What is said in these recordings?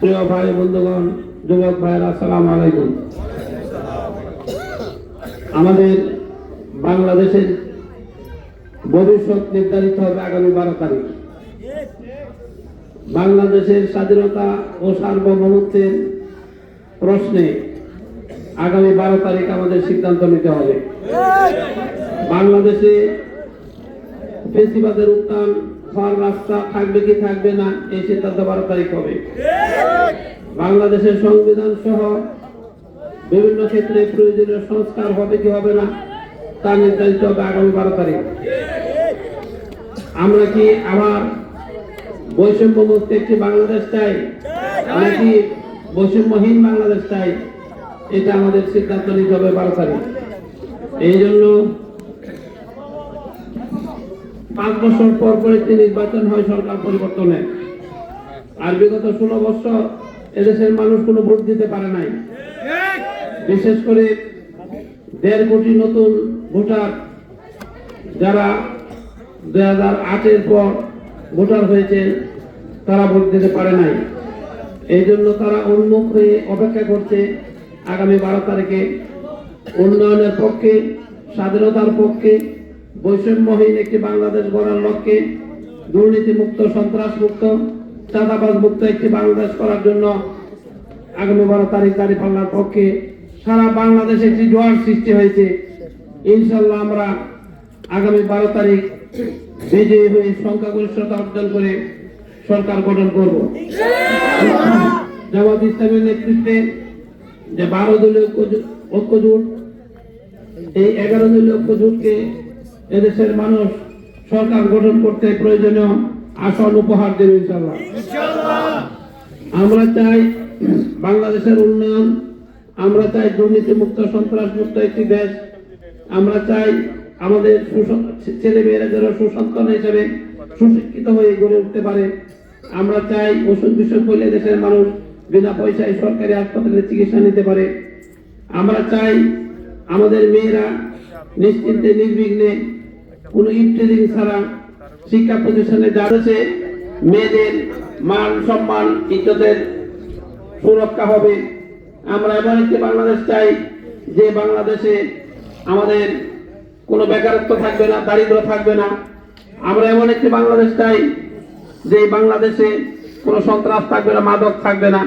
প্রিয় ভাই বন্ধুগণ, যুবক ভাইয়েরা, আসসালামু আলাইকুম। আমাদের বাংলাদেশের ভবিষ্যৎ নির্ধারিত হবে আগামী 12 তারিখ। বাংলাদেশের স্বাধীনতা ও সার্বভৌমত্বের প্রশ্নে আগামী 12 তারিখ আমাদের সিদ্ধান্ত নিতে হবে। বাংলাদেশে ফেসিবাদের উত্থান হওয়ার রাস্তা থাকবে কি থাকবে না, এই সিদ্ধান্ত 12 তারিখ হবে। বাংলাদেশের সংবিধান সহ বিভিন্ন ক্ষেত্রে প্রয়োজনীয় সংস্কার হবে কি হবে না, তা নির্ধারিত হবে আগামী 12 তারিখ। আমরা কি আবার বৈষম্যমুক্ত একটি বাংলাদেশ চাই নাকি বৈষম্যহীন বাংলাদেশ চাই, এটা আমাদের সিদ্ধান্ত নিতে হবে 12 তারিখ। এই জন্য 5 বছর পর পর একটি নির্বাচন হয় সরকার পরিবর্তনের। আর বিগত 16 বছর এদেশের মানুষ কোনো ভোট দিতে পারে নাই। বিশেষ করে 1.5 কোটি নতুন ভোটার যারা 2008-এর পর ভোটার হয়েছে, তারা ভোট দিতে পারে নাই। এই জন্য তারা উন্মুখ হয়ে অপেক্ষা করছে আগামী 12 তারিখে উন্নয়নের পক্ষে, স্বাধীনতার পক্ষে, বৈষম্যহীন একটি বাংলাদেশ গড়ার লক্ষ্যে, দুর্নীতিমুক্ত, সন্ত্রাসমুক্ত, চাঁদাবাজ মুক্ত একটি বাংলাদেশ করার জন্য আগামী 12 তারিখ দাঁড়িপাল্লার পক্ষে সারা বাংলাদেশে একটি জোয়ার সৃষ্টি হয়েছে। ইনশাল্লাহ আমরা আগামী 12 তারিখ বিজয়ী হয়ে সংখ্যাগরিষ্ঠতা অর্জন করে সরকার গঠন করব। জামাত ইসলামের নেতৃত্বে যে 12 দলীয় ঐক্যজোট, এই 11 দলীয় ঐক্যজোটকে এদেশের মানুষ সরকার গঠন করতে প্রয়োজনীয় আসন উপহার দেবে ইনশাআল্লাহ। আমরা চাই বাংলাদেশের উন্নয়ন, আমরা চাই দুর্নীতিমুক্ত, সন্ত্রাসমুক্ত একটি দেশ। আমরা চাই আমাদের ছেলে মেয়েরা যেন সুসন্তান হিসেবে সুশিক্ষিত হয়ে গড়ে উঠতে পারে। আমরা চাই ওষুধ বিষয় করলে দেশের মানুষ বিনা পয়সায় সরকারি হাসপাতালে চিকিৎসা নিতে পারে। আমরা চাই আমাদের মেয়েরা নিশ্চিন্তে নির্বিঘ্নে কোনো ইফটিজিং ছাড়া শিক্ষা প্রতিষ্ঠানে যাচ্ছে, মেয়েদের মান সম্মান ইজ্জতের সুরক্ষা হবে। আমরা এমন একটি বাংলাদেশ চাই যে বাংলাদেশে আমাদের কোনো বেকারত্ব থাকবে না, দারিদ্র থাকবে না। আমরা এমন একটি বাংলাদেশ চাই যে বাংলাদেশে কোনো সন্ত্রাস থাকবে না, মাদক থাকবে না।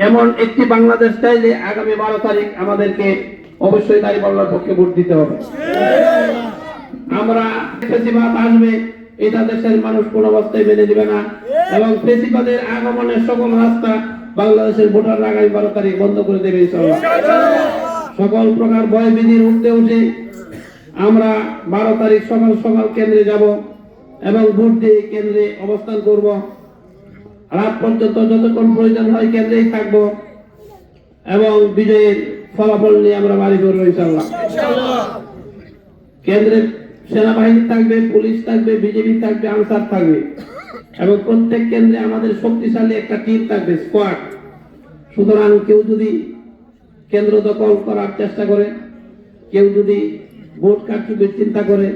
এমন একটি বাংলাদেশ চাই যে আগামী 12 তারিখ আমাদেরকে অবশ্যই দাঁড়িপাল্লার পক্ষে ভোট দিতে হবে। আমরা ফেসিবাদ আসবে, এটা দেশের মানুষ কোন অবস্থায় মেনে দিবে না, এবং ফেসিবাদের আগমনের সকল রাস্তা বাংলাদেশের ভোটাররা আগামী 12 তারিখ বন্ধ করে দেবে ইনশাআল্লাহ। সকল প্রকার ভয় বিধির উঠতে উঠে আমরা 12 তারিখ সকাল সকাল কেন্দ্রে যাব এবং ভোট দিয়ে কেন্দ্রে অবস্থান করব। রাত পর্যন্ত যতক্ষণ প্রয়োজন হয় কেন্দ্রেই থাকব এবং বিজয়ের ফলাফল নিয়ে আমরা বাড়ি করবো ইনশাআল্লাহ। কেন্দ্রে সেনাবাহিনী থাকবে, পুলিশ থাকবে, বিজেপি থাকবে, আনসার থাকবে, এবং প্রত্যেক কেন্দ্রে আমাদের শক্তিশালী একটা টিম থাকবে, স্কোয়াড। সুতরাং কেউ যদি কেন্দ্র দখল করার চেষ্টা করে, কেউ যদি ভোট কারচুপির চিন্তা করে,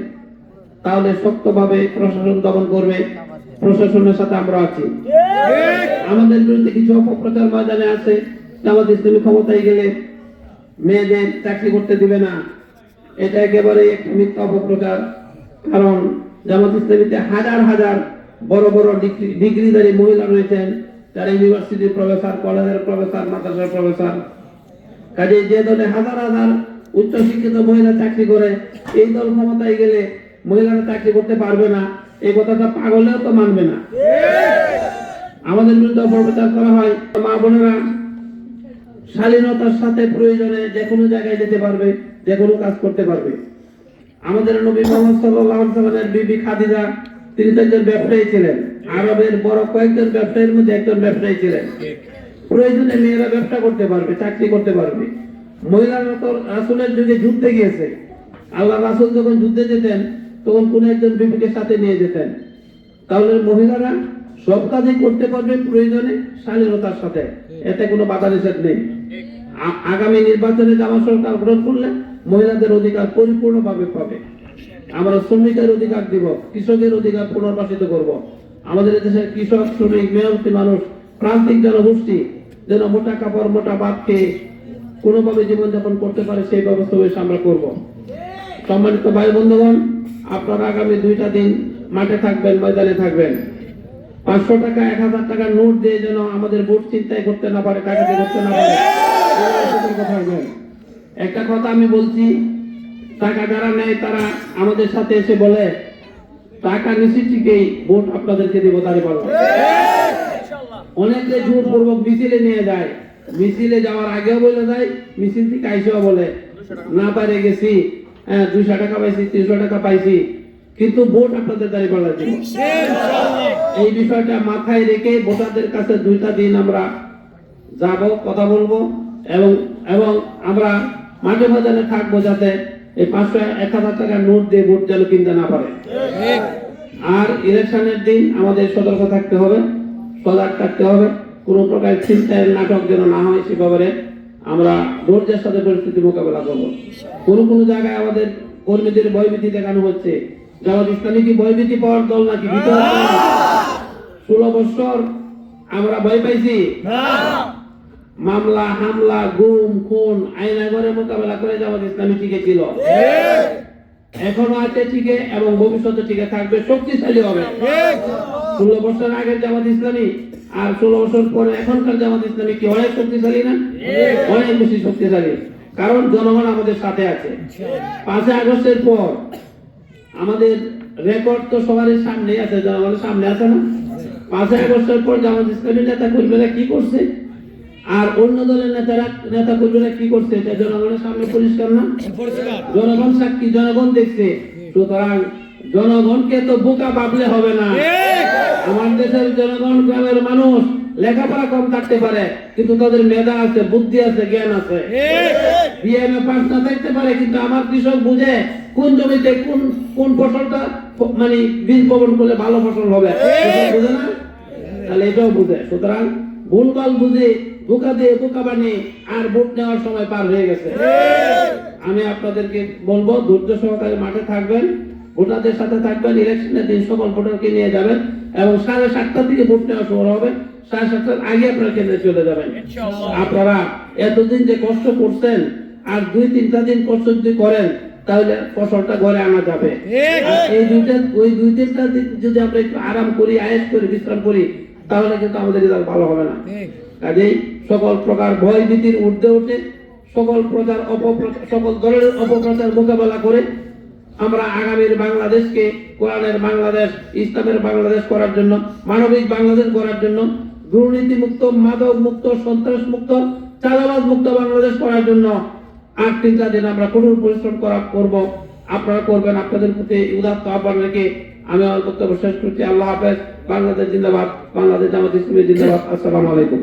তাহলে শক্তভাবে প্রশাসন দমন করবে। প্রশাসনের সাথে আমরা আছি। আমাদের বিরুদ্ধে কিছু অপপ্রচার ময়দানে আছে, জামাত ইসলামী ক্ষমতায় গেলে মেয়েদের চাকরি করতে দিবে না, এটা একেবারে একটা মিথ্যা অপপ্রচার। কারণ জামাত ইসলামীতে হাজার হাজার বড় বড় ডিগ্রিধারী মহিলা রয়েছেন, যারা ইউনিভার্সিটির প্রফেসর, কলেজের প্রফেসর, মাদ্রাসার প্রফেসর। কাজে যে দলে হাজার হাজার উচ্চশিক্ষিত মহিলা চাকরি করে, এই দল ক্ষমতায় গেলে মহিলারা চাকরি করতে পারবে না, এই কথাটা পাগলেও তো মানবে না। আমাদের বিরুদ্ধে অপপ্রচার করা হয়। মা বোনেরা শালীনতার সাথে প্রয়োজনে যে কোনো জায়গায় যেতে পারবে, যে কোনো কাজ করতে পারবে। আমাদের নবী মুহাম্মদ সাল্লাল্লাহু আলাইহি ওয়াসাল্লামের বিবি খাদিজা, তিনি তো একজন ব্যবসায়ী ছিলেন, আরবের বড় কয়েকজন ব্যবসায়ীর মধ্যে একজন ব্যবসায়ী ছিলেন। প্রয়োজনে মেয়েরা ব্যবসা করতে পারবে, চাকরি করতে পারবে। মহিলারা তো রাসূলের যুগে যুদ্ধে গিয়েছে। আল্লাহ রাসূল যখন যুদ্ধে যেতেন তখন কোন একজন বিবিকে সাথে নিয়ে যেতেন। তাহলে মহিলারা সব কাজই করতে পারবে প্রয়োজনে স্বাধীনতার সাথে, এতে কোনো বাধা নিষেধ নেই। আগামী নির্বাচনে জামাত সরকার গঠন করলে মহিলাদের অধিকার পরিপূর্ণভাবে পাবে। আমরা শ্রমিকের অধিকার দিব, কৃষকের অধিকার পুনর্বাসিত করব। আমাদের দেশের কৃষক, শ্রমিক, মেহনতি মানুষ প্রান্তিক জনগোষ্ঠী যেন মোটা কাপড় মোটা ভাত খেয়ে কোনোভাবে জীবনযাপন করতে পারে সেই ব্যবস্থা বেশ আমরা করব। সম্মানিত ভাই বন্ধুগণ, আপনারা আগামী 2টা দিন মাঠে থাকবেন, ময়দানে থাকবেন। 500 টাকা 1000 টাকার নোট দিয়ে যেন আমাদের ভোট চিন্তাই করতে না পারে, টাকাতে করতে না পারে, সতর্ক থাকবেন। একটা কথা আমি বলছি, টাকা যারা নেয় তারা আমাদের সাথে এসে বলে টাকা নিচে ঠিকই ভোট আপনাদেরকে দেবো, দাঁড়িপাল্লা। অনেকে জোরপূর্বক মিছিলে নিয়ে যায়, মিছিলে যাওয়ার আগেও বলে যায়, মিছিল থেকে আইসেও বলে না পারে গেছি, 200 টাকা পাইছি, 300 টাকা পাইছি, কিন্তু ভোট আপনাদের দাঁড়িপাল্লা দিব। এই বিষয়টা মাথায় রেখে ভোটারদের কাছে 2টা দিন আমরা যাব, কথা বলবো এবং আমরা মাঠে ময়দানে থাকবো, যাতে এই 500-1000 টাকার নোট দিয়ে ভোট যেন কিনতে না পারে। আর ইলেকশনের দিন আমাদের সতর্ক থাকতে হবে, সজাগ থাকতে হবে, কোন প্রকার চিন্তার নাটক যেন না হয়, সে ব্যাপারে আমরা ধৈর্যের সাথে পরিস্থিতি মোকাবেলা করবো। কোন জায়গায় আমাদের কর্মীদের ভয়ভীতি দেখানো হচ্ছে। জামাত ইসলামী কি ভয়ভীতি পাওয়ার দল নাকি? 16 বছর আমরা ভয় পাইছি? মামলা হামলা গুম খুন আইনা ঘরে মোকাবেলা করে জামাত ইসলামী টিকে ছিল, এখনো আছে টিকে এবং ভবিষ্যতে টিকে থাকবে, শক্তিশালী হবে। 16 বছর আগের জামাত ইসলামী আর 16 বছর পরে এখনকার জামাত ইসলামী কি অনেক শক্তিশালী না? অনেক বেশি শক্তিশালী, কারণ জনগণ আমাদের সাথে আছে। 5 আগস্টের পর আমাদের রেকর্ড তো সবার সামনে আছে, জনগণের সামনে আছে না? 5 আগস্টের পর জামাত ইসলামী নেতা কর্মীরা কি করছে আর অন্য দলের নেতা কর্মীরা কি করছে, এটা জনগণের সামনে পরিষ্কার না? জনগণ সাক্ষী, জনগণ দেখছে। সুতরাং জনগণকে তো বোকা ভাবলে হবে না। আমার দেশের জনগণ, গ্রামের মানুষ লেখাপড়া কম থাকতে পারে, কিন্তু তাদের মেধা আছে, বুদ্ধি আছে, জ্ঞান আছে। বিএমএ পাস না থাকতে পারে, কিন্তু আমার কৃষক বুঝে কোন জমিতে কোন ফসলটা মানে বীজ বপন করলে ভালো ফসল হবে, বুঝে না? তাহলে এটাও বুঝে। সুতরাং ভুলভাল বুঝে বোকা দিয়ে বোকা বানিয়ে আর ভোট নেওয়ার সময় পার হয়ে গেছে। আমি আপনাদেরকে বলবো, ধৈর্য সহকারে মাঠে থাকবেন, ভোটারদের সাথে থাকবেন, ইলেকশনের দিন সকল ভোটারকে নিয়ে যাবেন এবং 7:30 থেকে ভোট নেওয়া শুরু হবে। 7:30 আগে আপনারা কেন্দ্রে চলে যাবেন। আপনারা এতদিন যে কষ্ট করছেন, আর 2-3টা দিন কষ্ট যদি করেন তাহলে ফসলটা ঘরে আনা যাবে। এই 2-3টা দিন যদি আমরা একটু আরাম করি, আয়েশ করি, বিশ্রাম করি, তাহলে কিন্তু আমাদের রেজাল্ট ভালো হবে না। কাজেই সকল প্রকার ভয় ভীতির ঊর্ধ্বে উঠে সকল দলের অপপ্রচার মোকাবেলা করে আমরা আগামীর বাংলাদেশকে কোরআনের বাংলাদেশ, ইসলামের বাংলাদেশ করার জন্য, মানবিক বাংলাদেশ করার জন্য, দুর্নীতি মুক্ত, মাদক মুক্ত, সন্ত্রাস মুক্ত, চাঁদাবাজ মুক্ত বাংলাদেশ করার জন্য 8-3টা দিন আমরা কঠোর পরিশ্রম করব। আপনারা করবেন। আপনাদের প্রতি উদাত্ত আহ্বান রেখে আমি আমার বক্তব্য শেষ করছি। আল্লাহ হাফেজ। বাংলাদেশ জিন্দাবাদ। বাংলাদেশ জামাত ইসলামী জিন্দাবাদ। আসসালামু আলাইকুম।